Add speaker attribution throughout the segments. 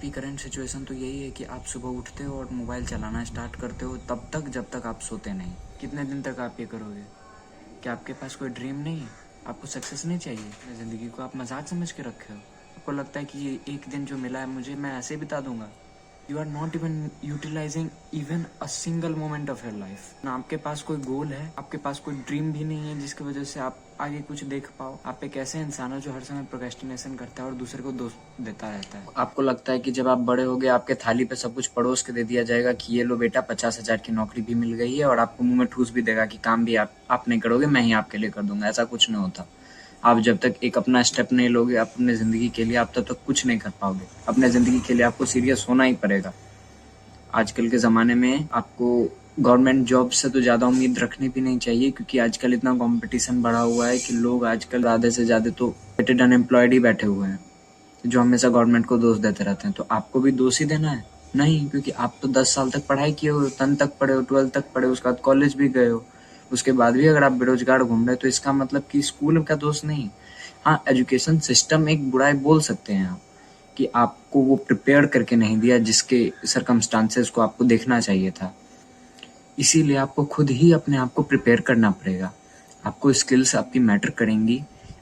Speaker 1: आपकी current situation तो यही है कि आप सुबह उठते हो और मोबाइल चलाना स्टार्ट करते हो तब तक जब तक आप सोते नहीं। कितने दिन तक आप ये करोगे? क्या आपके पास कोई ड्रीम नहीं है? आपको सक्सेस नहीं चाहिए? ज़िंदगी को आप मजाक समझ के रखे हो? आपको लगता है कि ये एक दिन जो मिला है मुझे मैं ऐसे बिता दूंगा? You are not even utilising even a single moment of your life. ना आपके पास कोई गोल है, आपके पास कोई ड्रीम भी नहीं है जिसकी वजह से आप आगे कुछ देख पाओ। आप एक ऐसे इंसान हो जो हर समय प्रोक्रेस्टिनेशन करता है और दूसरे को दोष देता रहता है। आपको लगता है कि जब आप बड़े हो गए आपके थाली पे सब कुछ पड़ोस के दे दिया जाएगा कि ये लो बेटा 50,000 की नौकरी भी मिल गई है और आपको मुंह में ठूस भी देगा कि काम भी आप नहीं करोगे, मैं ही आपके लिए कर दूंगा। ऐसा कुछ नहीं होता। आप जब तक एक अपना स्टेप नहीं लोगे अपने जिंदगी के लिए, आप तब तक कुछ नहीं कर पाओगे। अपने जिंदगी के लिए आपको सीरियस होना ही पड़ेगा। आजकल के ज़माने में आपको गवर्नमेंट जॉब से तो ज़्यादा उम्मीद रखनी भी नहीं चाहिए, क्योंकि आजकल इतना कंपटीशन बढ़ा हुआ है कि लोग आजकल ज़्यादा से ज़्यादा तो रेटेड अनएम्प्लॉयड ही बैठे हुए हैं, जो हमेशा गवर्नमेंट को दोष देते रहते हैं। तो आपको भी दोष ही देना है? नहीं, क्योंकि आप तो 10 साल तक पढ़ाई किए हो, 10 तक पढ़े हो, 12 तक पढ़े हो, उसके बाद कॉलेज भी गए हो। उसके बाद भी अगर आप बेरोजगार घूम रहे हो तो इसका मतलब कि स्कूल का दोष नहीं। हाँ, एजुकेशन सिस्टम एक बुराई बोल सकते हैं आप, कि आपको वो प्रिपेयर करके नहीं दिया जिसके सरकमस्टांसेस को आपको देखना चाहिए था। इसीलिए आपको खुद ही अपने आप को प्रिपेयर करना पड़ेगा। आपको स्किल्स आपकी मैटर करेंगी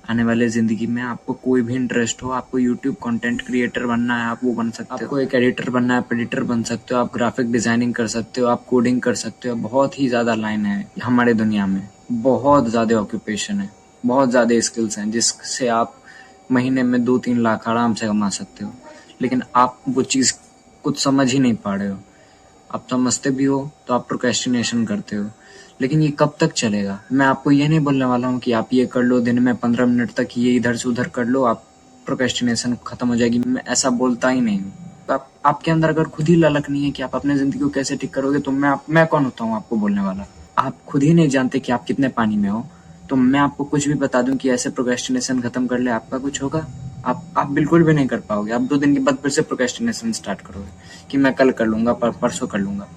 Speaker 1: आने वाले ज़िंदगी में। आपको कोई भी इंटरेस्ट हो, आपको यूट्यूब कंटेंट क्रिएटर बनना है, आप वो बन सकते हो। आपको एक एडिटर बनना है, एडिटर बन सकते हो। आप ग्राफिक डिज़ाइनिंग कर सकते हो, आप कोडिंग कर सकते हो। बहुत ही ज़्यादा लाइन है हमारे दुनिया में, बहुत ज़्यादा ऑक्यूपेशन है, बहुत ज़्यादा स्किल्स हैं जिससे आप महीने में 2-3 लाख आराम से कमा सकते हो। लेकिन आप वो चीज़ कुछ समझ ही नहीं पा रहे हो। आप समझते भी हो तो आप प्रोक्रेस्टिनेशन करते हो। लेकिन ये कब तक चलेगा? मैं आपको ये नहीं बोलने वाला हूँ कि आप ये कर लो, दिन में 15 मिनट तक ये इधर से उधर कर लो, आप प्रोक्रेस्टिनेशन खत्म हो जाएगी। मैं ऐसा बोलता ही नहीं हूँ। तो आपके अंदर अगर खुद ही ललक नहीं है कि आप अपने ज़िंदगी को कैसे ठीक करोगे, तो मैं कौन होता हूँ आपको बोलने वाला? आप खुद ही नहीं जानते कि आप कितने पानी में हो, तो मैं आपको कुछ भी बता दूं कि ऐसे प्रोक्रेस्टिनेशन खत्म कर ले, आपका कुछ होगा? आप बिल्कुल भी नहीं कर पाओगे। आप 2 दिन के बाद फिर से प्रोक्रेस्टिनेशन स्टार्ट करोगे कि मैं कल कर लूंगा, परसों कर लूंगा।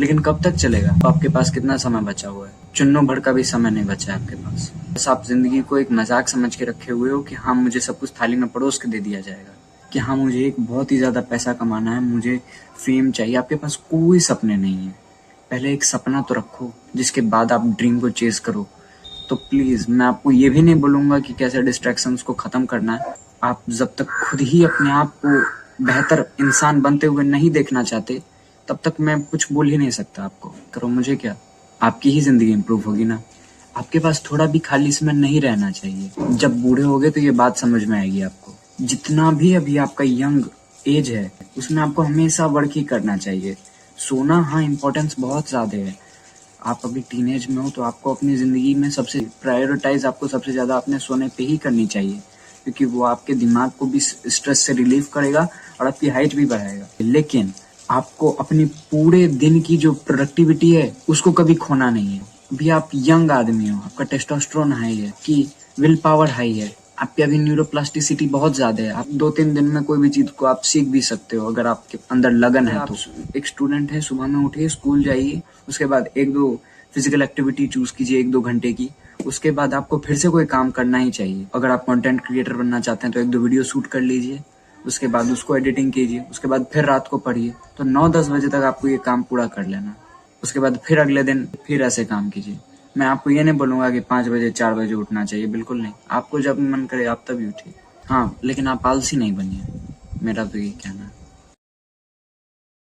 Speaker 1: लेकिन कब तक चलेगा? तो आपके पास कितना समय बचा हुआ है? चुन्नों भर का भी समय नहीं बचा है आपके पास। बस आप जिंदगी को एक मजाक समझ के रखे हुए हो कि हाँ मुझे सब कुछ थाली में परोस के दे दिया जाएगा, कि हाँ मुझे एक बहुत ही ज्यादा पैसा कमाना है, मुझे फेम चाहिए। आपके पास कोई सपने नहीं है। पहले एक सपना तो रखो, जिसके बाद आप ड्रीम को चेस करो। तो प्लीज मैं आपको ये भी नहीं बोलूंगा कि कैसे डिस्ट्रैक्शंस को खत्म करना है। आप जब तक खुद ही अपने आप को बेहतर इंसान बनते हुए नहीं देखना चाहते, तब तक मैं कुछ बोल ही नहीं सकता आपको। करो मुझे क्या, आपकी ही जिंदगी इंप्रूव होगी ना। आपके पास थोड़ा भी खाली समय नहीं रहना चाहिए। जब बूढ़े होगे तो ये बात समझ में आएगी आपको। जितना भी अभी आपका यंग एज है उसमें आपको हमेशा वर्क ही करना चाहिए। सोना हाँ इम्पोर्टेंस बहुत ज्यादा है। आप अभी टीनेज में हो तो आपको अपनी ज़िंदगी में सबसे प्रायोरिटाइज आपको सबसे ज़्यादा अपने सोने पे ही करनी चाहिए, क्योंकि वो आपके दिमाग को भी स्ट्रेस से रिलीव करेगा और आपकी हाइट भी बढ़ाएगा। लेकिन आपको अपनी पूरे दिन की जो प्रोडक्टिविटी है उसको कभी खोना नहीं है। अभी आप यंग आदमी हो, आपका टेस्टोस्टेरोन हाई है, कि विल पावर हाई है, आपकी अभी न्यूरोप्लास्टिसिटी बहुत ज्यादा है। आप 2-3 दिन में कोई भी चीज को आप सीख भी सकते हो अगर आपके अंदर लगन है तो। एक स्टूडेंट है, सुबह में उठिए, स्कूल जाइए, उसके बाद 1-2 फिजिकल एक्टिविटी चूज कीजिए 1-2 घंटे की। उसके बाद आपको फिर से कोई काम करना ही चाहिए। अगर आप कंटेंट क्रिएटर बनना चाहते हैं तो 1-2 वीडियो शूट कर लीजिए, उसके बाद उसको एडिटिंग कीजिए, उसके बाद फिर रात को पढ़िए। तो 9-10 बजे तक आपको ये काम पूरा कर लेना। उसके बाद फिर अगले दिन फिर ऐसे काम कीजिए। मैं आपको ये नहीं बोलूंगा कि 5 बजे 4 बजे उठना चाहिए, बिल्कुल नहीं। आपको जब मन करे आप तभी उठिए। हाँ, लेकिन आप आलसी नहीं बनिए, मेरा तो ये कहना है।